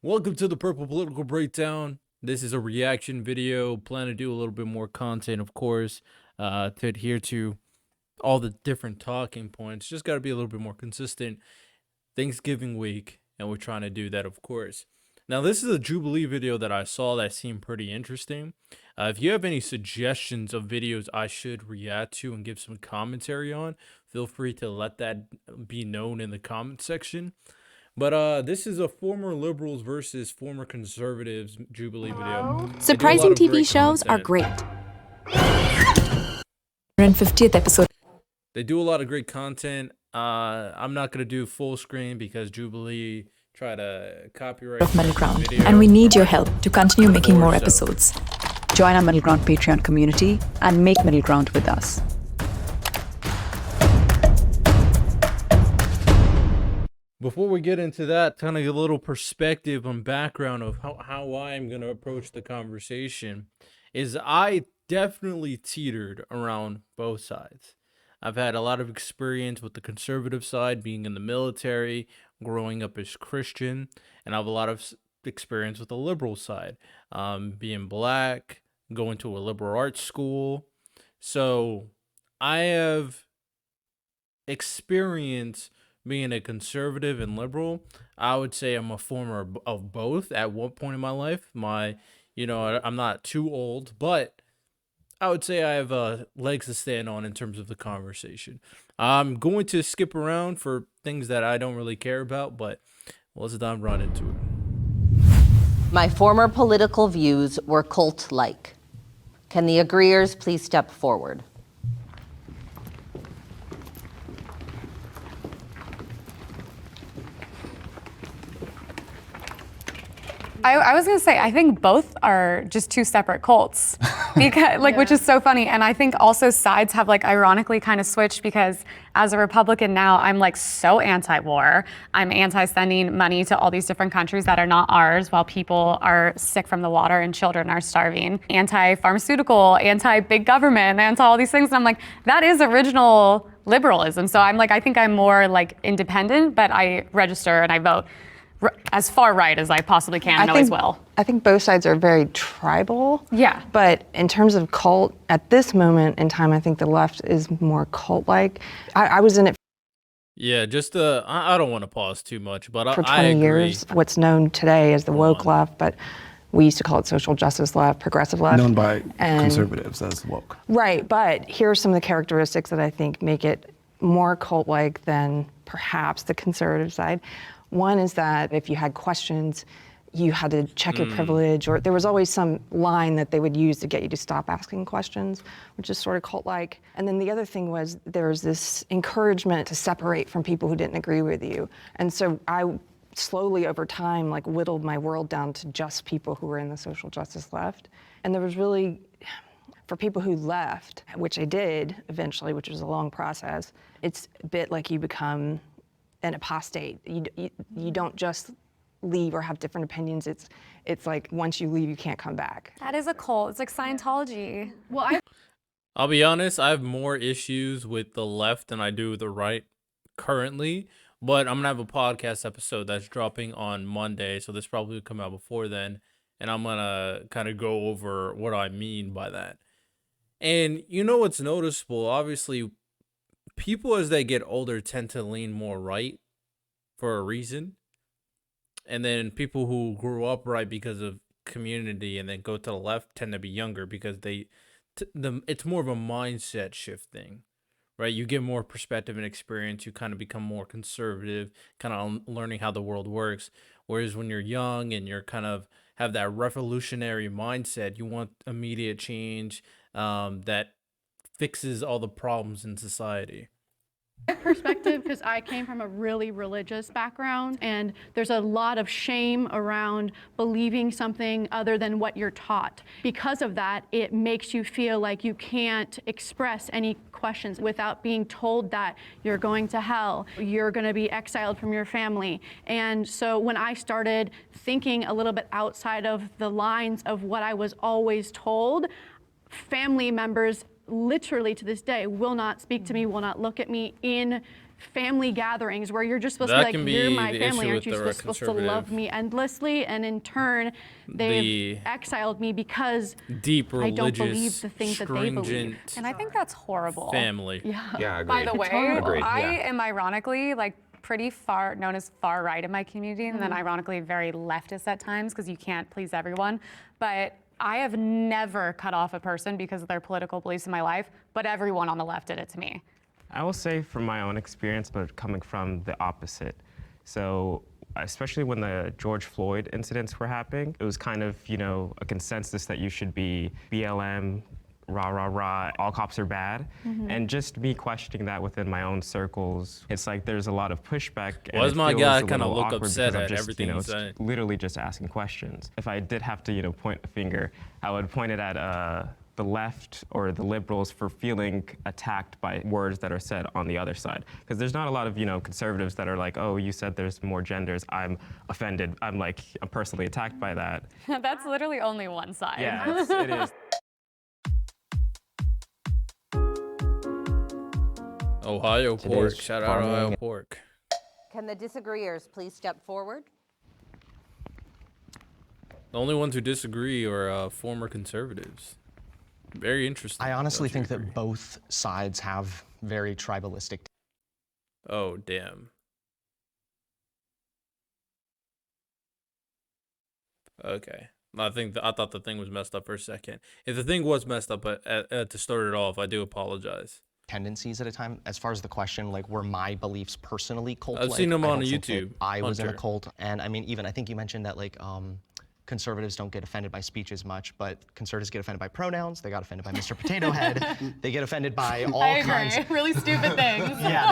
Welcome to the Purple Political Breakdown. This is a reaction video. Plan to do a little bit more content, of course, to adhere to all the different talking points. Just got to be a little bit more consistent. Thanksgiving week, and we're trying to do that, of course. Now, this is a Jubilee video that I saw that seemed pretty interesting. If you have any suggestions of videos I should react to and give some commentary on, feel free to let that be known in the comment section. But this is a former liberals versus former conservatives Jubilee video. Surprising TV shows are great. 150th episode. They do a lot of great content. I'm not gonna do full screen because Jubilee try to copyright of Middle Ground, and we need your help to continue making more episodes. Join our Middle Ground Patreon community and make Middle Ground with us. Before we get into that, kind of a little perspective and background of how I'm going to approach the conversation is I definitely teetered around both sides. I've had a lot of experience with the conservative side, being in the military, growing up as Christian, and I have a lot of experience with the liberal side, being black, going to a liberal arts school. So I have experience being a conservative and liberal. I would say I'm a former of both at one point in my life. I'm not too old, but I would say I have legs to stand on in terms of the conversation. I'm going to skip around for things that I don't really care about, but let's dive right into it. My former political views were cult-like. Can the agreeers please step forward? I was gonna say, I think both are just two separate cults, because which is so funny. And I think also sides have ironically kind of switched, because as a Republican now, I'm so anti-war. I'm anti-sending money to all these different countries that are not ours while people are sick from the water and children are starving. Anti-pharmaceutical, anti-big government, anti all these things. And I'm that is original liberalism. So I think I'm more independent, but I register and I vote as far right as I possibly can and always will. I think both sides are very tribal. Yeah. But in terms of cult, at this moment in time, I think the left is more cult-like. I was in it Yeah, just I don't want to pause too much, but for 20 I agree. years. What's known today as the woke left, but we used to call it social justice left, progressive left. Known by conservatives as woke. Right, but here are some of the characteristics that I think make it more cult-like than perhaps the conservative side. One is that if you had questions, you had to check your privilege, or there was always some line that they would use to get you to stop asking questions, which is sort of cult-like. And then the other thing was there was this encouragement to separate from people who didn't agree with you. And so I slowly over time whittled my world down to just people who were in the social justice left. And there was really, for people who left, which I did eventually, which was a long process, it's a bit like you become an apostate. You don't just leave or have different opinions. It's like once you leave, you can't come back. That is a cult. It's like Scientology. Well, I'll be honest, I have more issues with the left than I do the right currently, but I'm gonna have a podcast episode that's dropping on Monday, so this probably will come out before then, and I'm gonna kind of go over what I mean by that. And what's noticeable, obviously, people as they get older tend to lean more right for a reason. And then people who grew up right because of community and then go to the left tend to be younger because it's more of a mindset shift thing, right? You get more perspective and experience. You kind of become more conservative, kind of learning how the world works. Whereas when you're young and you're kind of have that revolutionary mindset, you want immediate change that fixes all the problems in society. my perspective, because I came from a really religious background, and there's a lot of shame around believing something other than what you're taught. Because of that, it makes you feel like you can't express any questions without being told that you're going to hell, you're going to be exiled from your family. And so when I started thinking a little bit outside of the lines of what I was always told, family members literally to this day will not speak to me, will not look at me in family gatherings where you're just supposed That to can be like, you're be my the family, issue aren't with you the supposed to love conservative- me endlessly? And in turn, they've exiled me because Deep I don't believe religious, the things that they believe. stringent And I think that's horrible. family. Yeah, I agree. By the way, Agreed. I Yeah. am ironically like pretty far known as far right in my community, and then ironically very leftist at times because you can't please everyone. But I have never cut off a person because of their political beliefs in my life, but everyone on the left did it to me. I will say from my own experience, but coming from the opposite. So, especially when the George Floyd incidents were happening, it was kind of, a consensus that you should be BLM, rah, rah, rah, all cops are bad. And just me questioning that within my own circles, it's like there's a lot of pushback. And Was it my feels guy a kinda little look awkward upset because I'm at just, everything he said? literally just asking questions. If I did have to, point a finger, I would point it at the left or the liberals for feeling attacked by words that are said on the other side. Because there's not a lot of, conservatives that are like, oh, you said there's more genders, I'm offended. I'm personally attacked by that. That's literally only one side. Yeah, it is. Ohio pork. Today's Shout out Ohio farming. pork. Can the disagreeers please step forward? The only ones who disagree are former conservatives. Very interesting. I honestly Don't you think agree? that both sides have very tribalistic. Oh, damn. Okay. I thought the thing was messed up for a second. If the thing was messed up to start it off, I do apologize. Tendencies at a time. As far as the question, were my beliefs personally cult-like? I've seen them I on don't think that YouTube, I was in a Hunter. cult, and I mean, even I think you mentioned that conservatives don't get offended by speech as much, but conservatives get offended by pronouns. They got offended by Mr. Potato Head. They get offended by all kinds. Really stupid things. Yeah,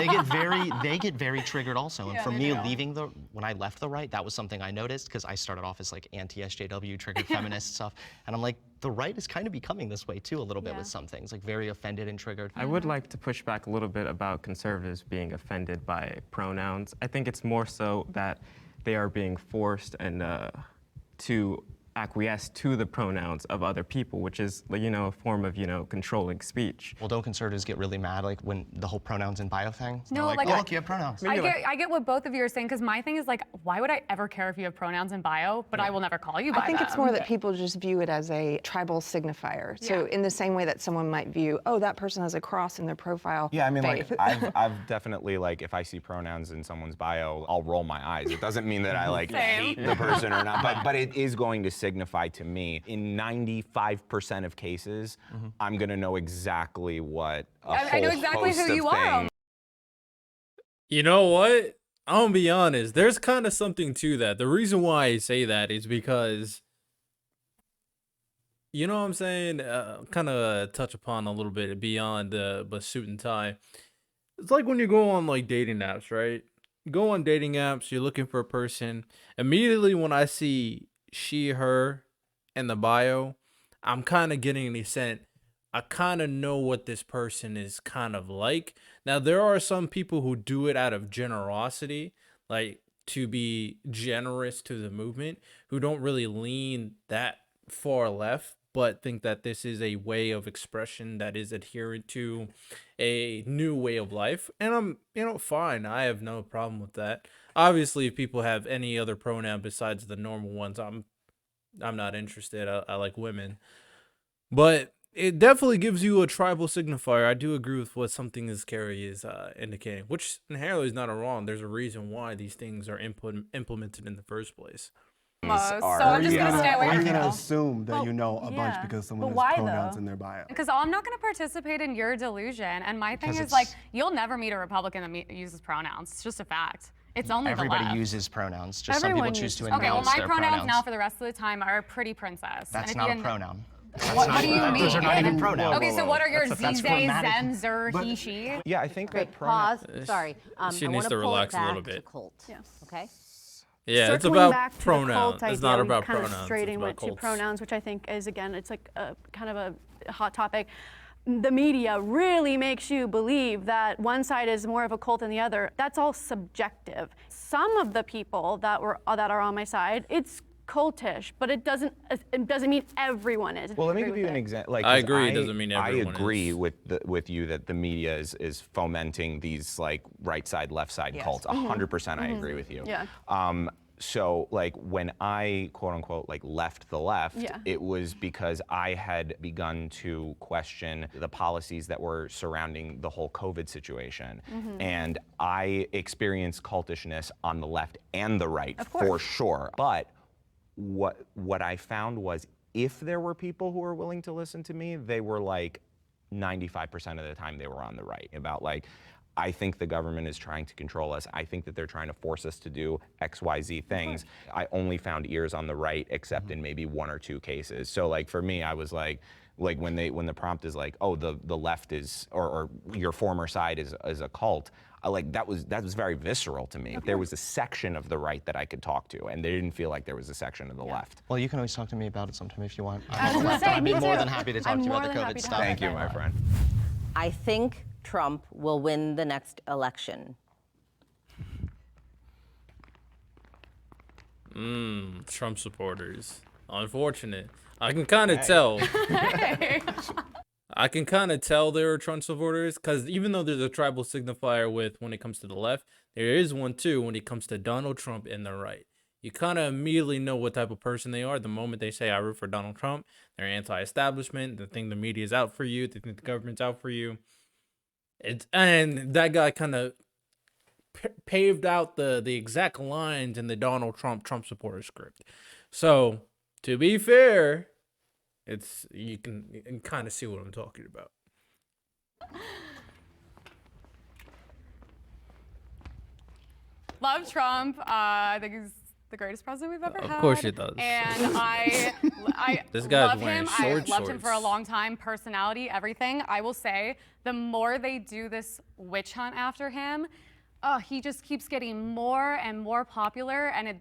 they get very triggered also. And for me, when I left the right, that was something I noticed because I started off as anti-SJW, triggered feminist stuff, and I'm like, the right is kind of becoming this way too a little bit with some things, very offended and triggered. I would like to push back a little bit about conservatives being offended by pronouns. I think it's more so that they are being forced and to acquiesce to the pronouns of other people, which is, a form of, controlling speech. Well, don't conservatives get really mad when the whole pronouns in bio thing? No, They're oh, look, you have pronouns. I get what both of you are saying, because my thing is why would I ever care if you have pronouns in bio, but I will never call you by I think it's them. more that people just view it as a tribal signifier. So in the same way that someone might view, oh, that person has a cross in their profile. Yeah, I mean, faith. I've definitely, if I see pronouns in someone's bio, I'll roll my eyes. It doesn't mean that I, hate the person or not, but it is going to signify to me, in 95% of cases, I'm going to know exactly what I know exactly who you are. You know what? I'm gonna be honest. There's kind of something to that. The reason why I say that is because, you know what I'm saying? Kind of touch upon a little bit beyond but suit and tie. It's like when you go on dating apps, right? You go on dating apps, you're looking for a person. Immediately when I see she, her in the bio, I'm kind of getting the sense I kind of know what this person is kind of like. Now, there are some people who do it out of generosity, to be generous to the movement, who don't really lean that far left, but think that this is a way of expression that is adherent to a new way of life. And I'm, fine. I have no problem with that. Obviously, if people have any other pronoun besides the normal ones, I'm not interested. I like women. But it definitely gives you a tribal signifier. I do agree with what something as Carrie is indicating, which inherently is not wrong. There's a reason why these things are implemented in the first place. So I'm just going to stay away Or from you're you. gonna assume that you know a bunch because someone has pronouns in their bio. Because I'm not going to participate in your delusion. And my thing is you'll never meet a Republican that uses pronouns. It's just a fact. It's only Everybody the left. uses pronouns. Just Everyone some people choose to uses announce Okay, well, my their pronouns now for the rest of the time are pretty princess. That's and not if a you pronoun. What do you mean? Those are not even pronouns. Okay, so what are your That's z's, grammatic. them, zer, he, she? Yeah, I think Great. that pronouns. Pause. Sorry. She I needs want to pull relax it a back little to bit. cult. Okay. Yeah, it's Circling about back to the pronouns. cult It's not idea, about we kind pronouns. of straight It's in about went to cults. pronouns, which I think is, again, it's kind of a hot topic. The media really makes you believe that one side is more of a cult than the other. That's all subjective. Some of the people that are on my side, it's cultish, but it doesn't mean everyone is. Well, let me give you an example. Like, I 'cause agree. It doesn't mean everyone I agree is. with you that the media is fomenting these like right side, left side cults. 100%, I agree with you. Yeah. So like when I quote unquote like left the left, Yeah. it was because I had begun to question the policies that were surrounding the whole COVID situation. And I experienced cultishness on the left and the right for sure. But what I found was if there were people who were willing to listen to me, they were like 95% of the time they were on the right about like, I think the government is trying to control us. I think that they're trying to force us to do XYZ things. I only found ears on the right, except in maybe 1 or 2 cases. So like for me, I was like when the prompt is like, oh, the left is, or your former side is a cult. That was very visceral to me. There was a section of the right that I could talk to, and they didn't feel like there was a section of the left. Well, you can always talk to me about it sometime if you want. I was gonna say, I'd be me more too. than happy to talk I'm to you more about the than happy COVID to stuff. talk Thank you, my friend. I think Trump will win the next election. Trump supporters. Unfortunate. I can kind of tell. I can kind of tell they were Trump supporters because even though there's a tribal signifier with when it comes to the left, there is one too when it comes to Donald Trump and the right. You kind of immediately know what type of person they are the moment they say, I root for Donald Trump. They're anti-establishment. They think the media is out for you. They think the government's out for you. And that guy kind of paved out the exact lines in the Donald Trump supporter script. So to be fair, you can kind of see what I'm talking about. Love Trump. I think he's the greatest president we've ever had. Of course he does. And I This guy's love wearing him. I short loved him for a shorts. long time. Personality, everything. I will say, the more they do this witch hunt after him, he just keeps getting more and more popular. And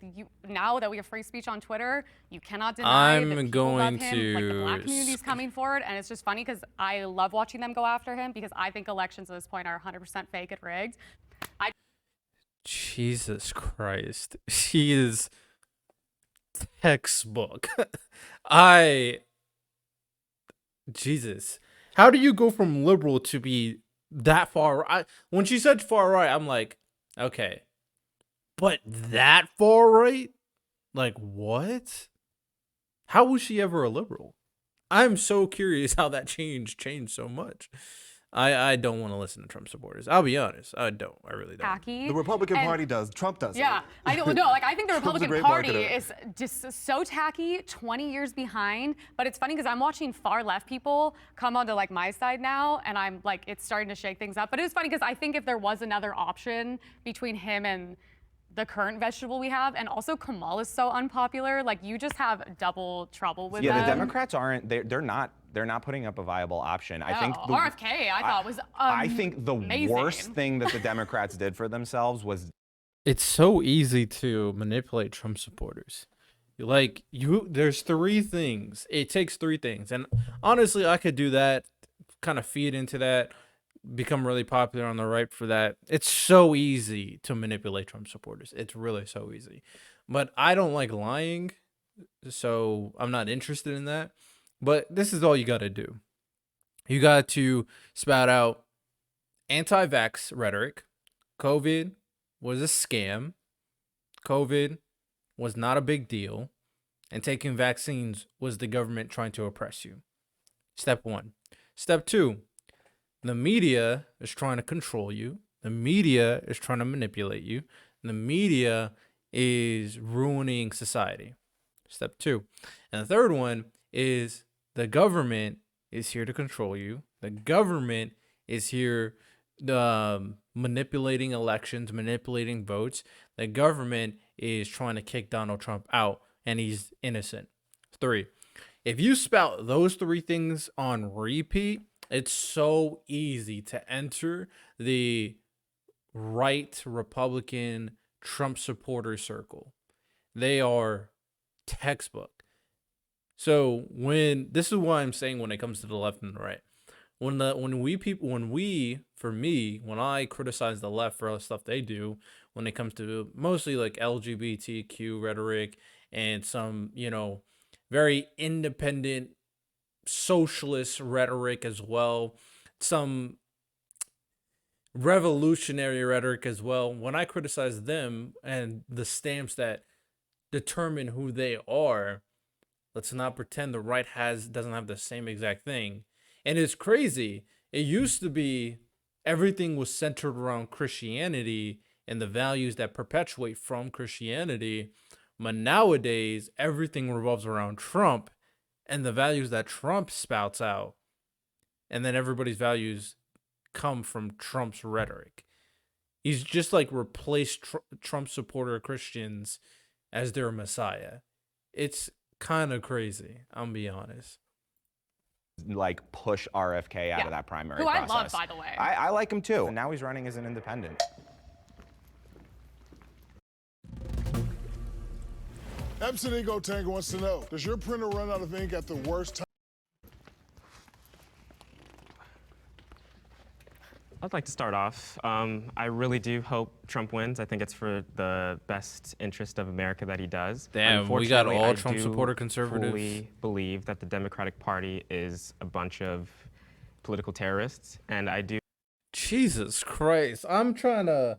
now that we have free speech on Twitter, you cannot deny that people love him. Like the black community's coming forward, and it's just funny because I love watching them go after him because I think elections at this point are 100% fake and rigged. Jesus Christ. She is textbook. Jesus. How do you go from liberal to be that far right? When she said far right, I'm like, okay. But that far right? Like, what? How was she ever a liberal? I'm so curious how that changed so much. I don't want to listen to Trump supporters. I'll be honest. I don't. I really don't. Tacky. The Republican Party does. Trump does. Yeah, I don't know. Like I think the Trump's a Republican great Party marketer. is just so tacky, 20 years behind. But it's funny because I'm watching far left people come onto like my side now, and I'm like, it's starting to shake things up. But it was funny because I think if there was another option between him and the current vegetable we have, and also Kamal is so unpopular, like you just have double trouble with them. The Democrats aren't. They're not putting up a viable option. I think RFK I thought was I think the amazing. worst thing that the Democrats did for themselves was It's so easy to manipulate Trump supporters. There's 3 things. It takes 3 things. And honestly, I could do that, kind of feed into that, become really popular on the right for that. It's so easy to manipulate Trump supporters. It's really so easy. But I don't like lying, so I'm not interested in that. But this is all you got to do. You got to spout out anti-vax rhetoric. COVID was a scam. COVID was not a big deal. And taking vaccines was the government trying to oppress you. Step 1. Step 2. The media is trying to control you. The media is trying to manipulate you. And the media is ruining society. Step 2. And the third one is the government is here to control you. The government is here manipulating elections, manipulating votes. The government is trying to kick Donald Trump out, and he's innocent. 3. If you spout those 3 things on repeat, it's so easy to enter the right Republican Trump supporter circle. They are textbook. So this is why I'm saying when it comes to the left and the right, when I criticize the left for all the stuff they do, when it comes to mostly like LGBTQ rhetoric and some, very independent socialist rhetoric as well, some revolutionary rhetoric as well. When I criticize them and the stamps that determine who they are, let's not pretend the right doesn't have the same exact thing. And it's crazy. It used to be everything was centered around Christianity and the values that perpetuate from Christianity. But nowadays, everything revolves around Trump and the values that Trump spouts out. And then everybody's values come from Trump's rhetoric. He's just like replaced Trump supporter Christians as their messiah. It's kind of crazy, I'm be honest. Like push RFK out of that primary Who process. I love, by the way. I like him too. And now he's running as an independent. Epson Ego Tango wants to know, does your printer run out of ink at the worst time? I'd like to start off. I really do hope Trump wins. I think it's for the best interest of America that he does. Damn, we got all I Trump do supporter conservatives. fully believe that the Democratic Party is a bunch of political terrorists, and I do. Jesus Christ. I'm trying to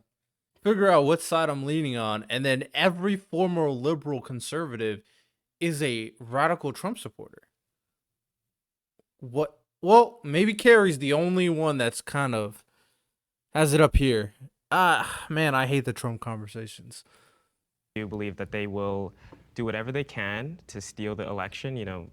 figure out what side I'm leaning on, and then every former liberal conservative is a radical Trump supporter. What? Well, maybe Kerry's the only one that's kind of has it up here. Man, I hate the Trump conversations. I do believe that they will do whatever they can to steal the election. You know,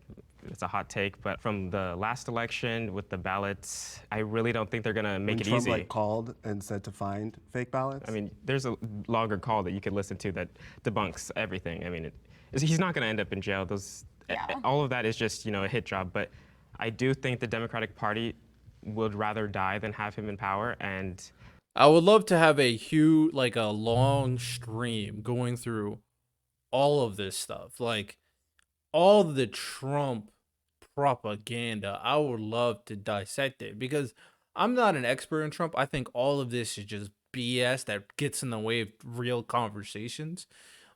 it's a hot take, but from the last election with the ballots, I really don't think they're gonna make it Trump, easy. like, called and said to find fake ballots? I mean, there's a longer call that you could listen to that debunks everything. I mean, he's not gonna end up in jail. All of that is just, a hit job. But I do think the Democratic Party would rather die than have him in power, and I would love to have a long stream going through all of this stuff, like all the Trump propaganda. I would love to dissect it because I'm not an expert in Trump. I think all of this is just BS that gets in the way of real conversations.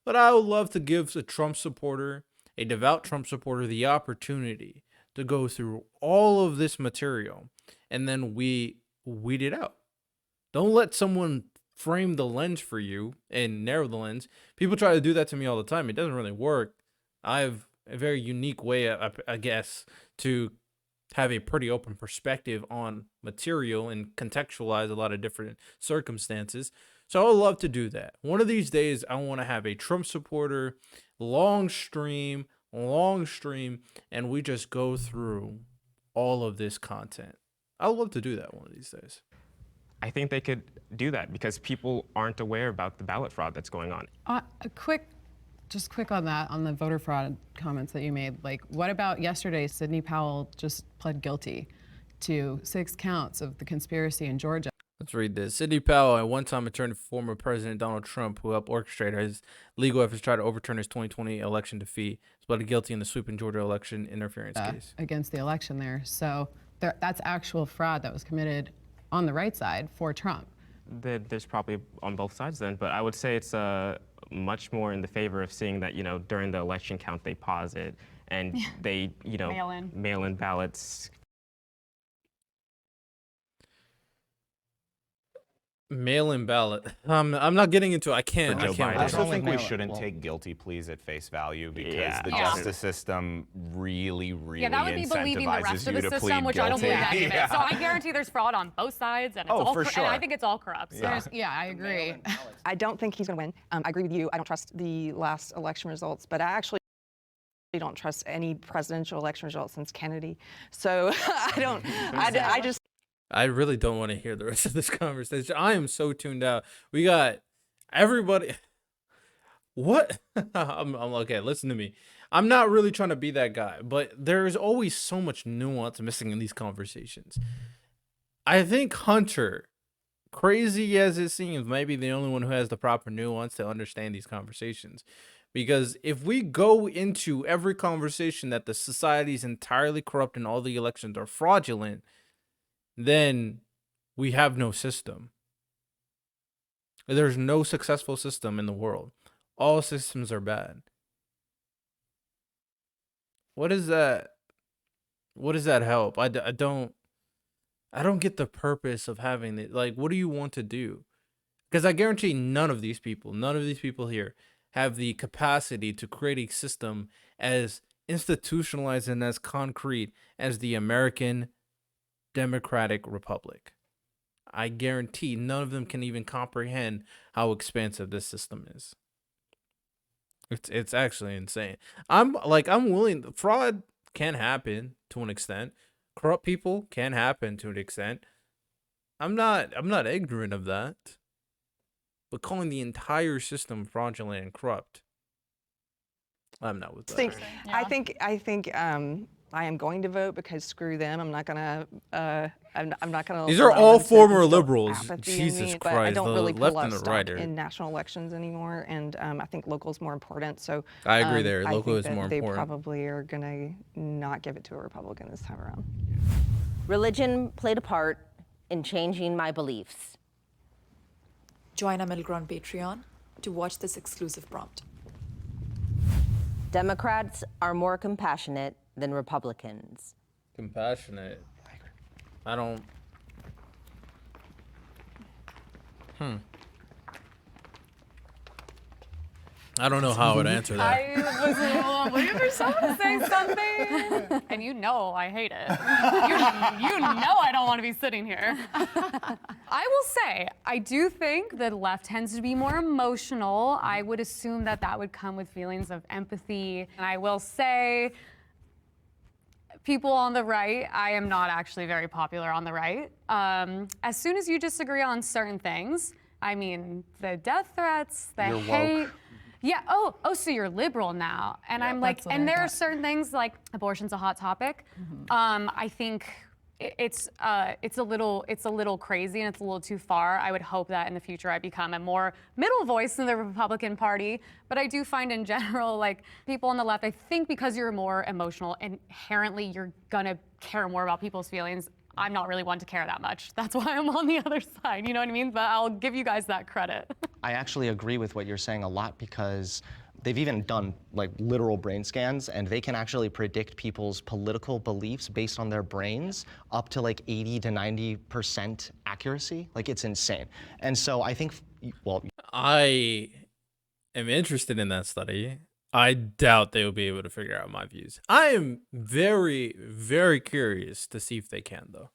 But I would love to give a Trump supporter, a devout Trump supporter, the opportunity to go through all of this material and then we weed it out. Don't let someone frame the lens for you and narrow the lens. People try to do that to me all the time. It doesn't really work. I have a very unique way, I guess, to have a pretty open perspective on material and contextualize a lot of different circumstances. So I would love to do that. One of these days, I want to have a Trump supporter long stream, and we just go through all of this content. I would love to do that one of these days. I think they could do that because people aren't aware about the ballot fraud that's going on. Quick on that, on the voter fraud comments that you made. Like, what about yesterday? Sidney Powell just pled guilty to 6 counts of the conspiracy in Georgia. Let's read this. Sidney Powell, at one time attorney for former President Donald Trump, who helped orchestrate his legal efforts to try to overturn his 2020 election defeat, was pleaded guilty in the sweeping Georgia election interference case. Against the election there. So that's actual fraud that was committed on the right side for Trump. There's probably on both sides then, but I would say it's much more in the favor of seeing that, during the election count, they pause it and they, mail in ballots. Mail-in ballot. I'm not getting into it. I can't. I also think we shouldn't take guilty pleas at face value because the justice system really that would be believing the rest of the system, which I don't believe that of it. So I guarantee there's fraud on both sides, and it's all for sure. and I think it's all corrupt. So. I agree. I don't think he's going to win. I agree with you. I don't trust the last election results, but I actually don't trust any presidential election results since Kennedy. So I really don't want to hear the rest of this conversation. I am so tuned out. We got everybody. What? I'm okay. Listen to me. I'm not really trying to be that guy, but there's always so much nuance missing in these conversations. I think Hunter, crazy as it seems, may be the only one who has the proper nuance to understand these conversations. Because if we go into every conversation that the society is entirely corrupt and all the elections are fraudulent, then we have no system. There's no successful system in the world. All systems are bad. What is that? What does that help? I don't get the purpose of having it. Like, what do you want to do? Because I guarantee none of these people here have the capacity to create a system as institutionalized and as concrete as the American Democratic Republic. I guarantee none of them can even comprehend how expansive this system is. It's actually insane. I'm willing. Fraud can happen to an extent. Corrupt people can happen to an extent. I'm not ignorant of that. But calling the entire system fraudulent and corrupt, I'm not with that. I think I am going to vote because screw them. I'm not gonna. I'm not gonna. These are allow all them to former instill liberals. apathy in Jesus me, but I Christ, don't the really put a left lot and of the stock right are- in national elections anymore, and I think local is more important. So I agree there. I Local think is that more they important. probably are gonna not give it to a Republican this time around. Religion played a part in changing my beliefs. Join our middle ground Patreon to watch this exclusive prompt. Democrats are more compassionate than Republicans. Compassionate. I don't. I don't know how I would answer that. I was waiting for someone to say something. And you know I hate it. You know I don't want to be sitting here. I will say, I do think the left tends to be more emotional. I would assume that that would come with feelings of empathy. And I will say, people on the right, I am not actually very popular on the right. As soon as you disagree on certain things, I mean, the death threats, the You're hate. woke. Yeah. Oh, so you're liberal now, and I'm like, and there are certain things like abortion's a hot topic. I think it's a little crazy and it's a little too far. I would hope that in the future I become a more middle voice in the Republican Party. But I do find in general, like people on the left, I think because you're more emotional, inherently you're gonna care more about people's feelings. I'm not really one to care that much. That's why I'm on the other side, you know what I mean? But I'll give you guys that credit. I actually agree with what you're saying a lot because they've even done like literal brain scans and they can actually predict people's political beliefs based on their brains up to like 80 to 90% accuracy. Like it's insane. And so I think, well, I am interested in that study. I doubt they will be able to figure out my views. I am very, very curious to see if they can, though.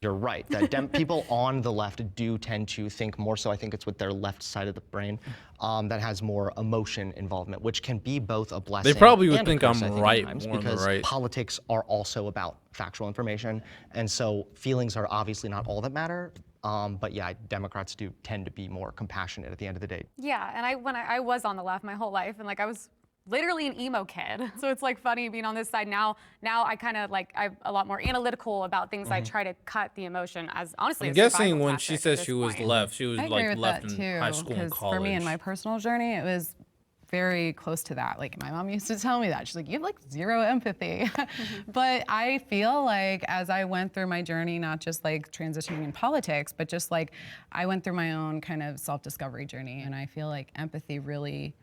you're right, that people on the left do tend to think more so, I think it's with their left side of the brain, that has more emotion involvement, which can be both a blessing. They probably would and a think curse, I'm I right at times, more on the because right. politics are also about factual information, and so feelings are obviously not all that matter. But yeah, Democrats do tend to be more compassionate at the end of the day. Yeah, and when I was on the left my whole life, and like I was literally an emo kid. So it's like funny being on this side now. Now I kind of like I'm a lot more analytical about things. I try to cut the emotion as honestly. I'm a guessing survival when she tactic says at she this was point. left, she was I agree like with left that in too, high school and 'cause college. for me in my personal journey, it was very close to that. Like my mom used to tell me that. She's like, you have like zero empathy. But I feel like as I went through my journey, not just like transitioning in politics, but just like I went through my own kind of self-discovery journey. And I feel like empathy really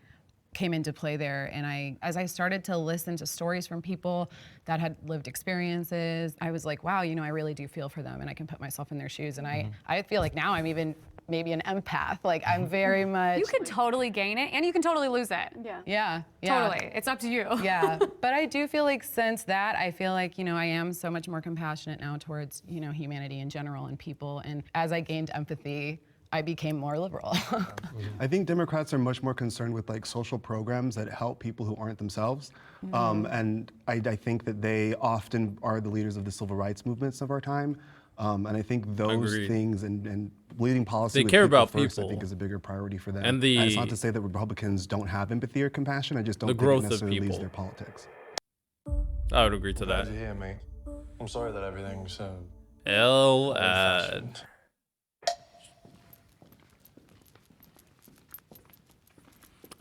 came into play there. And as I started to listen to stories from people that had lived experiences, I was like, wow, I really do feel for them and I can put myself in their shoes. And I feel like now I'm even maybe an empath. Like I'm very much. You can totally gain it and you can totally lose it. Yeah. Totally. It's up to you. Yeah. But I do feel like since that, I feel like, I am so much more compassionate now towards, humanity in general and people. And as I gained empathy, I became more liberal. I think Democrats are much more concerned with like social programs that help people who aren't themselves. And I think that they often are the leaders of the civil rights movements of our time. And I think those Agreed. things and leading policy They with care people about first, people. I think is a bigger priority for them. And it's not to say that Republicans don't have empathy or compassion. I just don't think it growth of necessarily leads people. their politics. I would agree to Glad that. to hear, mate. I'm sorry that everything's so L-ad.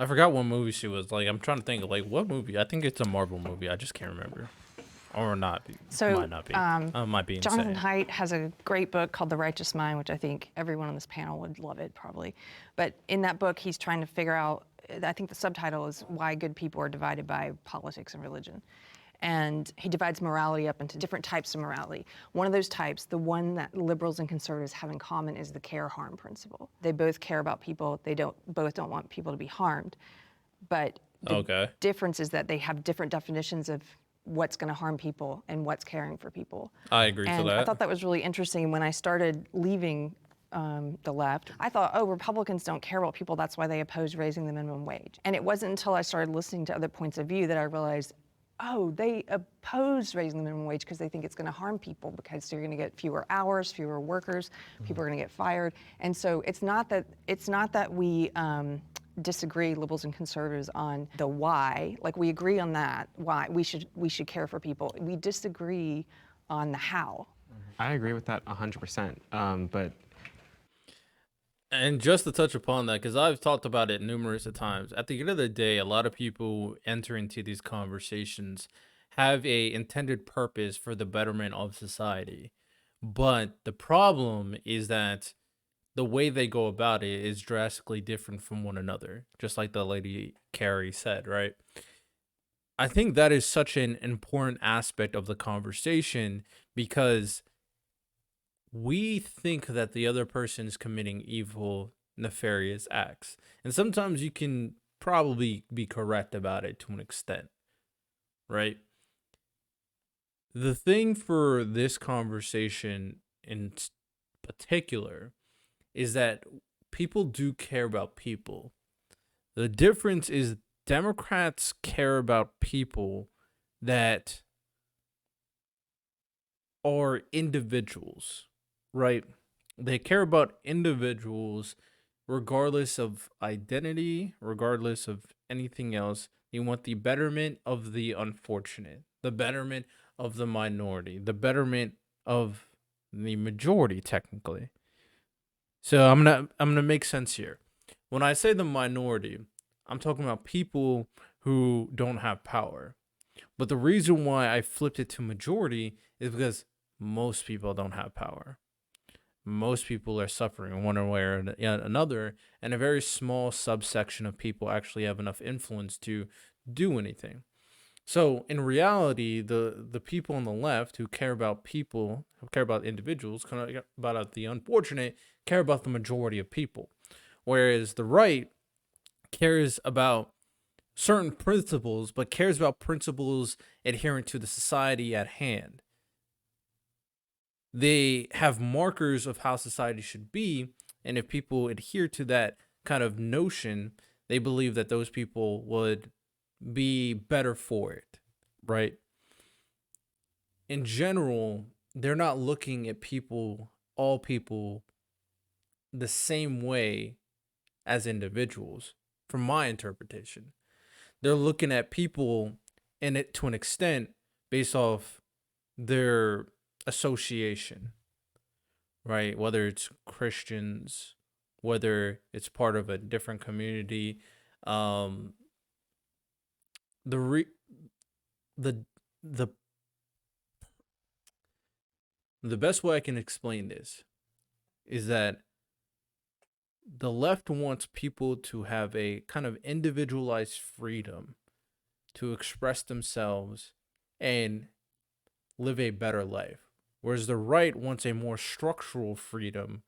I forgot what movie she was like. I'm trying to think of like what movie. I think it's a Marvel movie. I just can't remember. or not be. So, might not be. Might be insane. Jonathan Haidt has a great book called The Righteous Mind, which I think everyone on this panel would love it, probably. But in that book, he's trying to figure out, I think the subtitle is Why Good People Are Divided by Politics and Religion. And he divides morality up into different types of morality. One of those types, the one that liberals and conservatives have in common, is the care-harm principle. They both care about people. They both don't want people to be harmed. But the difference is that they have different definitions of what's going to harm people and what's caring for people. I agree to that. I thought that was really interesting when I started leaving the left. I thought, oh, Republicans don't care about people, that's why they oppose raising the minimum wage. And it wasn't until I started listening to other points of view that I realized, oh, they oppose raising the minimum wage because they think it's going to harm people, because they're going to get fewer hours, fewer workers, people are going to get fired. And so it's not that we disagree, liberals and conservatives, on the why. Like, we agree on that, why we should care for people. We disagree on the how. I agree with that 100%. But And just to touch upon that, because I've talked about it numerous of times, at the end of the day, a lot of people enter into these conversations have a intended purpose for the betterment of society. But the problem is that the way they go about it is drastically different from one another, just like the lady Carrie said, right? I think that is such an important aspect of the conversation, because we think that the other person is committing evil, nefarious acts. And sometimes you can probably be correct about it to an extent, right? The thing for this conversation in particular is that people do care about people. The difference is Democrats care about people that are individuals, right? They care about individuals regardless of identity, regardless of anything else. They want the betterment of the unfortunate, the betterment of the minority, the betterment of the majority, technically. So I'm gonna make sense here. When I say the minority, I'm talking about people who don't have power. But the reason why I flipped it to majority is because most people don't have power. Most people are suffering one way or another, and a very small subsection of people actually have enough influence to do anything. So in reality, the people on the left who care about people, who care about individuals, care about the unfortunate, care about the majority of people. Whereas the right cares about certain principles, but cares about principles adherent to the society at hand. They have markers of how society should be, and if people adhere to that kind of notion, they believe that those people would be better for it, right? In general, they're not looking at people, all people, the same way as individuals, from my interpretation. They're looking at people in it to an extent based off their association, right? Whether it's Christians, whether it's part of a different community. The best way I can explain this is that the left wants people to have a kind of individualized freedom to express themselves and live a better life, whereas the right wants a more structural freedom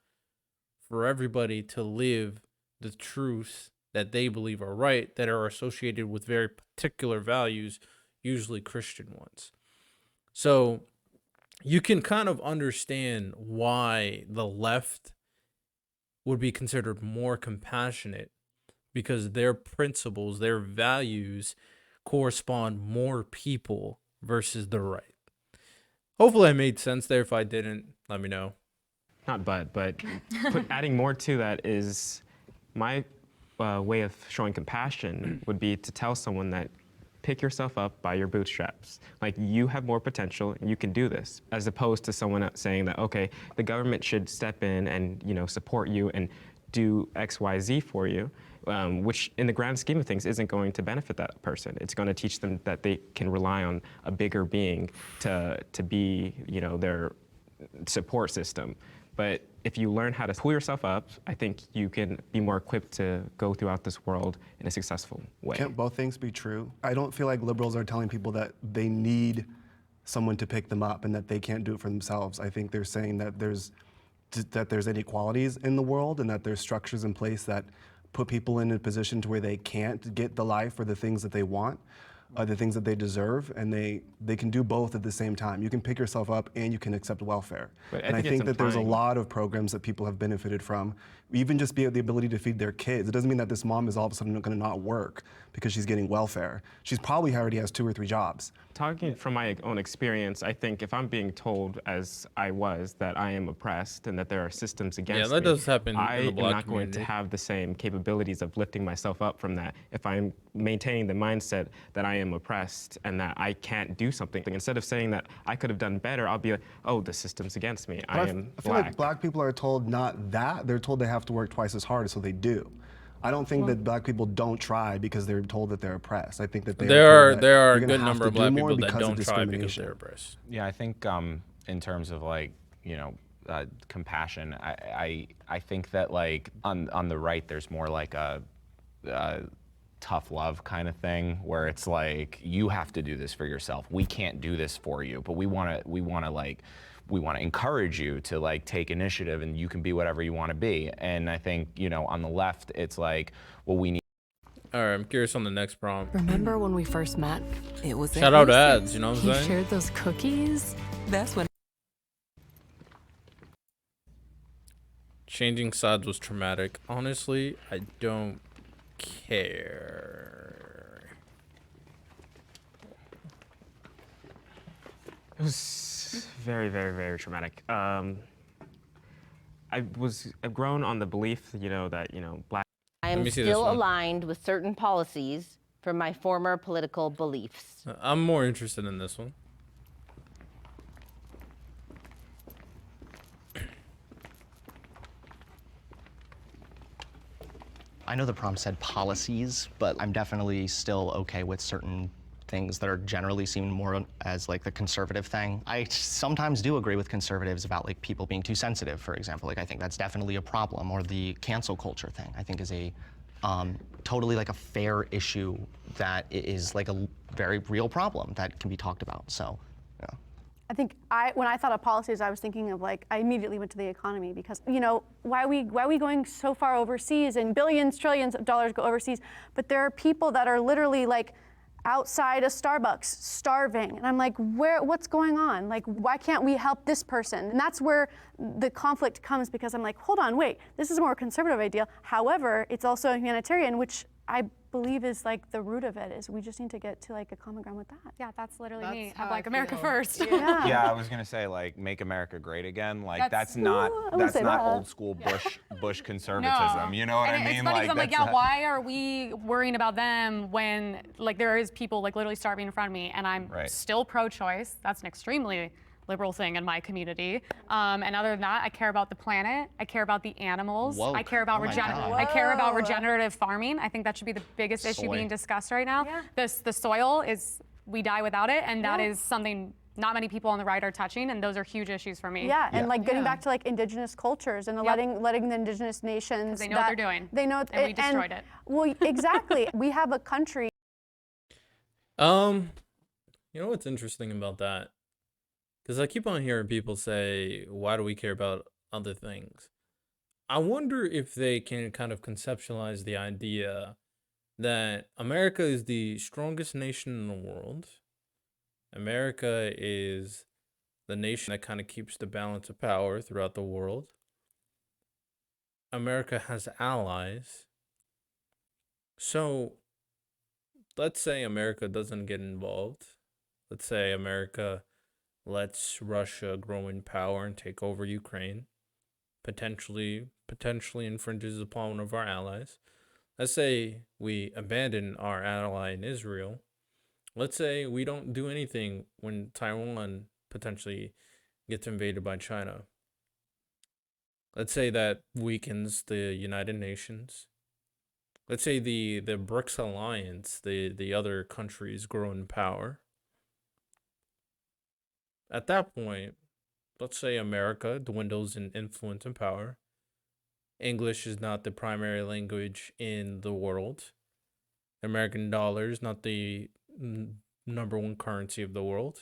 for everybody to live the truths that they believe are right, that are associated with very particular values, usually Christian ones. So you can kind of understand why the left would be considered more compassionate, because their principles, their values correspond more people versus the right. Hopefully I made sense there. If I didn't, let me know. Not but adding more to that is my way of showing compassion would be to tell someone that pick yourself up by your bootstraps. Like, you have more potential, you can do this, as opposed to someone else saying that, okay, the government should step in and, support you and do X, Y, Z for you. which in the grand scheme of things isn't going to benefit that person. It's going to teach them that they can rely on a bigger being to be, their support system. But if you learn how to pull yourself up, I think you can be more equipped to go throughout this world in a successful way. Can't both things be true? I don't feel like liberals are telling people that they need someone to pick them up and that they can't do it for themselves. I think they're saying that there's inequalities in the world and that there's structures in place that put people in a position to where they can't get the life or the things that they want, the things that they deserve, and they can do both at the same time. You can pick yourself up and you can accept welfare. But and I think that there's a lot of programs that people have benefited from, even just the ability to feed their kids. It doesn't mean that this mom is all of a sudden going to not work because she's getting welfare. She's probably already has 2 or 3 jobs. Talking from my own experience, I think if I'm being told, as I was, that I am oppressed and that there are systems against me, that does happen I in the am Black not going to community. have the same capabilities of lifting myself up from that if I'm maintaining the mindset that I am oppressed and that I can't do something. Instead of saying that I could have done better, I'll be like, oh, the system's against me. I am feel black. like black people are told not that. They're told they have to work twice as hard, so they do. I don't think that black people don't try because they're told that they're oppressed. I think that there are you're a gonna good have number to of do black more people that because of don't try because discrimination. they're oppressed. Yeah, I think in terms of like, compassion, I think that like on the right there's more like a tough love kind of thing where it's like you have to do this for yourself. We can't do this for you, but we want to encourage you to like take initiative and you can be whatever you want to be. And I think, on the left it's like, well, we need. All right, I'm curious on the next prompt. Remember when we first met? It was Shout out to ads, you know what I'm You saying? shared those cookies? That's when Changing sides was traumatic. Honestly, I don't care. It was very, very, very traumatic. I've grown on the belief, that, black. I am me see this still one. aligned with certain policies from my former political beliefs. I'm more interested in this one. I know the prompt said policies, but I'm definitely still okay with certain things that are generally seen more as like the conservative thing. I sometimes do agree with conservatives about like people being too sensitive, for example. Like I think that's definitely a problem, or the cancel culture thing, I think is a totally like a fair issue that is like a very real problem that can be talked about, so, yeah. I think when I thought of policies, I was thinking of I immediately went to the economy because, why are we going so far overseas and billions, trillions of dollars go overseas, but there are people that are literally outside a Starbucks starving. And I'm like, what's going on? Why can't we help this person? And that's where the conflict comes because I'm like, hold on, wait, this is a more conservative idea. However, it's also humanitarian, which I believe is the root of it is we just need to get to a common ground with that. Yeah, that's literally me. That's how I'm I America feel. first. Yeah. Yeah, I was gonna say make America great again. That's I not wouldn't say that. old school Bush conservatism. You know what And I mean? It's funny 'cause I'm like, that's yeah, not- why are we worrying about them when there is people literally starving in front of me and I'm Right. still pro-choice. That's an extremely liberal thing in my community. And other than that, I care about the planet. I care about the animals. Woke. I care about Oh my God. I care about Whoa. regenerative farming. I think that should be the biggest issue Soy. being discussed right now. Yeah. The soil is, we die without it, and that Yeah. is something not many people on the right are touching, and those are huge issues for me. Yeah, and getting Yeah. back to indigenous cultures and Yep. letting the indigenous nations They know what they're doing. They know And we destroyed it. Well, exactly. We have a country. You know what's interesting about that? Because I keep on hearing people say, why do we care about other things? I wonder if they can kind of conceptualize the idea that America is the strongest nation in the world. America is the nation that kind of keeps the balance of power throughout the world. America has allies. So let's say America doesn't get involved. Let's say America lets Russia grow in power and take over Ukraine, potentially infringes upon one of our allies. Let's say we abandon our ally in Israel. Let's say we don't do anything when Taiwan potentially gets invaded by China. Let's say that weakens the United Nations. let's say the BRICS alliance, the other countries grow in power. At that point, let's say America dwindles in influence and power. English is not the primary language in the world. American dollar is not the number one currency of the world.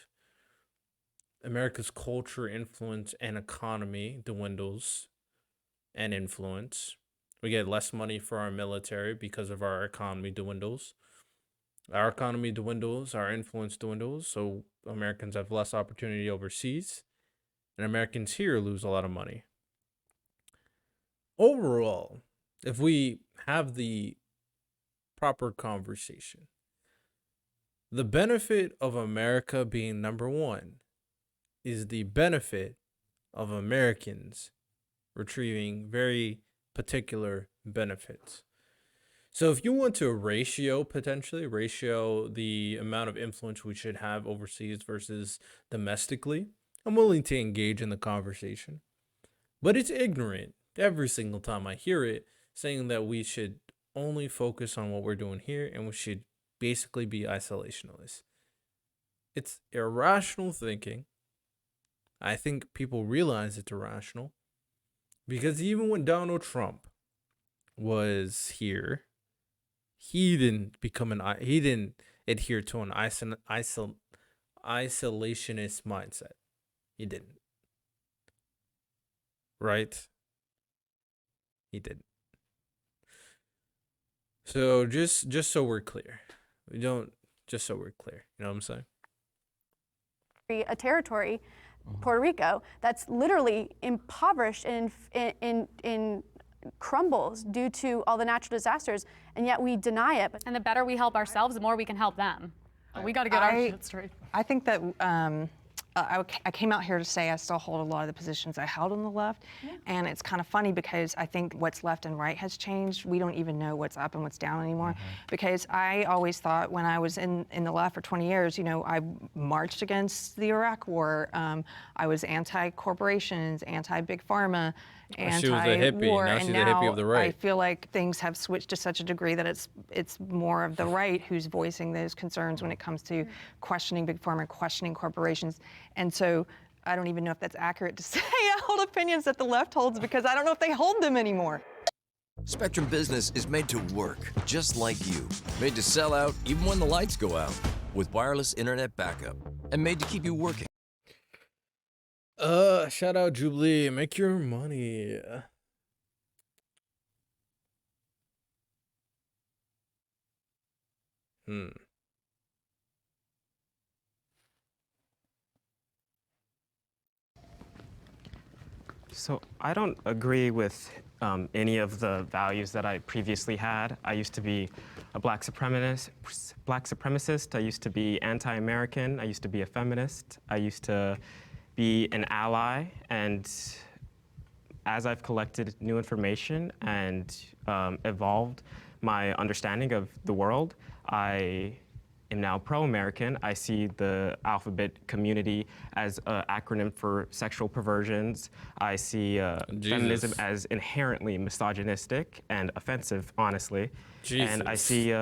America's culture, influence, and economy dwindles and influence. We get less money for our military because of our economy dwindles. Our economy dwindles, our influence dwindles, so Americans have less opportunity overseas, and Americans here lose a lot of money. Overall, if we have the proper conversation, the benefit of America being number one is the benefit of Americans retrieving very particular benefits. So if you want to potentially ratio the amount of influence we should have overseas versus domestically, I'm willing to engage in the conversation. But it's ignorant every single time I hear it saying that we should only focus on what we're doing here and we should basically be isolationists. It's irrational thinking. I think people realize it's irrational because even when Donald Trump was here, he didn't adhere to an isolationist mindset. He didn't. Right? He didn't. So just so we're clear. Just so we're clear. You know what I'm saying? A territory, Puerto Rico, that's literally impoverished and in crumbles due to all the natural disasters, and yet we deny it. And the better we help ourselves, the more we can help them. We got to get our shit straight. I think that I came out here to say I still hold a lot of the positions I held on the left, and it's kind of funny because I think what's left and right has changed. We don't even know what's up and what's down anymore, because I always thought when I was in the left for 20 years, you know, I marched against the Iraq War. I was anti-corporations, anti-big pharma, She was a hippie. anti-war, Now and she's a now hippie of the I right. feel like things have switched to such a degree that it's more of the right who's voicing those concerns when it comes to questioning big pharma, questioning corporations. And so I don't even know if that's accurate to say I hold opinions that the left holds, because I don't know if they hold them anymore. Spectrum Business is made to work, just like you. Made to sell out even when the lights go out, with wireless internet backup. And made to keep you working. Shout out Jubilee. Make your money. So I don't agree with any of the values that I previously had. I used to be a black supremacist. I used to be anti-American. I used to be a feminist. I used to be an ally. And as I've collected new information and evolved my understanding of the world, I am now pro-American. I see the alphabet community as an acronym for sexual perversions. I see feminism as inherently misogynistic and offensive, honestly. And I see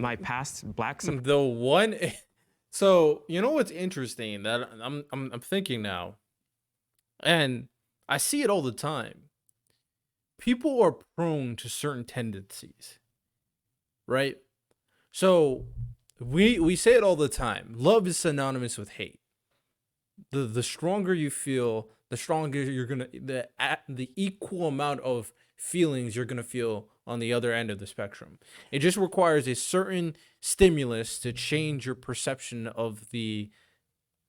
my past black The one. So you know what's interesting that I'm thinking now, and I see it all the time. People are prone to certain tendencies, right? So we say it all the time. Love is synonymous with hate. The stronger you feel, the stronger you're gonna the equal amount of feelings you're gonna feel on the other end of the spectrum. It just requires a certain stimulus to change your perception of the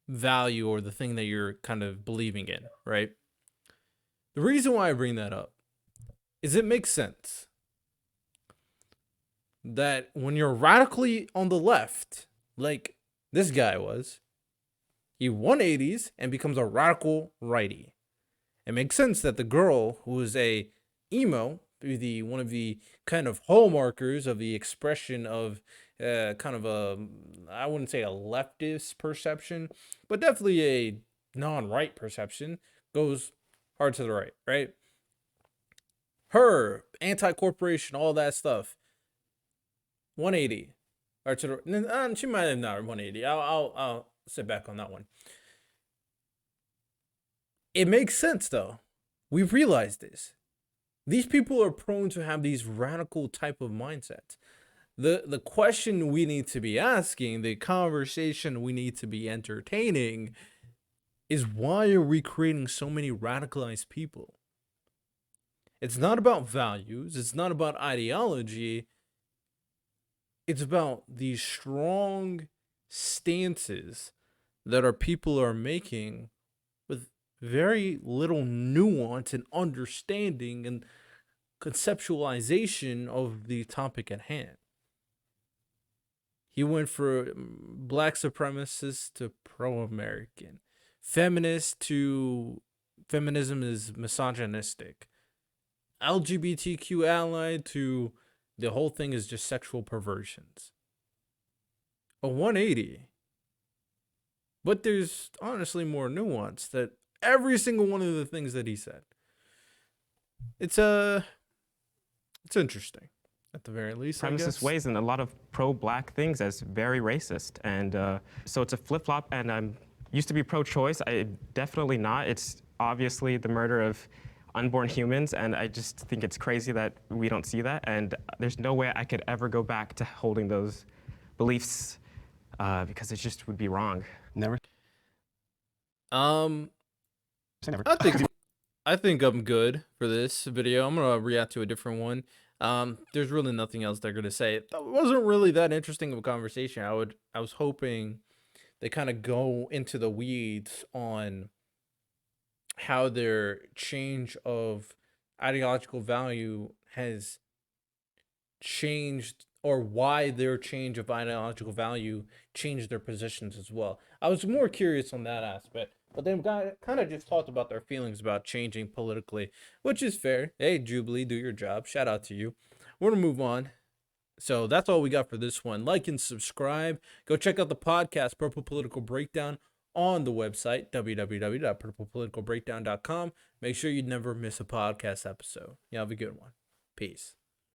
value or the thing that you're kind of believing in, right? The reason why I bring that up is it makes sense that when you're radically on the left, like this guy was, he 180s and becomes a radical righty. It makes sense that the girl who is a emo, one of the kind of hallmarkers of the expression of kind of I wouldn't say a leftist perception, but definitely a non-right perception, goes hard to the right, right? her, anti-corporation, all that stuff. 180. Or to the, she might have not 180. I'll sit back on that one. It makes sense though. We've realized this. These people are prone to have these radical type of mindsets. The question we need to be asking, the conversation we need to be entertaining is, why are we creating so many radicalized people? It's not about values. It's not about ideology. It's about these strong stances that our people are making with very little nuance and understanding and conceptualization of the topic at hand. He went for black supremacist to pro-American, feminist to feminism is misogynistic, LGBTQ allied to the whole thing is just sexual perversions. A 180. But there's honestly more nuance that every single one of the things that he said. It's interesting, at the very least. Supremacist ways and a lot of pro-black things as very racist, and so it's a flip-flop. And I'm used to be pro-choice. I definitely not. It's obviously the murder of unborn humans, and I just think it's crazy that we don't see that. And there's no way I could ever go back to holding those beliefs because it just would be wrong. Never. I think I'm good for this video. I'm gonna react to a different one. There's really nothing else they're gonna say. That wasn't really that interesting of a conversation. I was hoping they kind of go into the weeds on how their change of ideological value has changed, or why their change of ideological value changed their positions as well. I was more curious on that aspect, but they kind of just talked about their feelings about changing politically, which is fair. Hey, Jubilee, do your job. Shout out to you. We're gonna move on. So that's all we got for this one. Like and subscribe. Go check out the podcast, Purple Political Breakdown, on the website, www.purplepoliticalbreakdown.com. Make sure you never miss a podcast episode. You have a good one. Peace.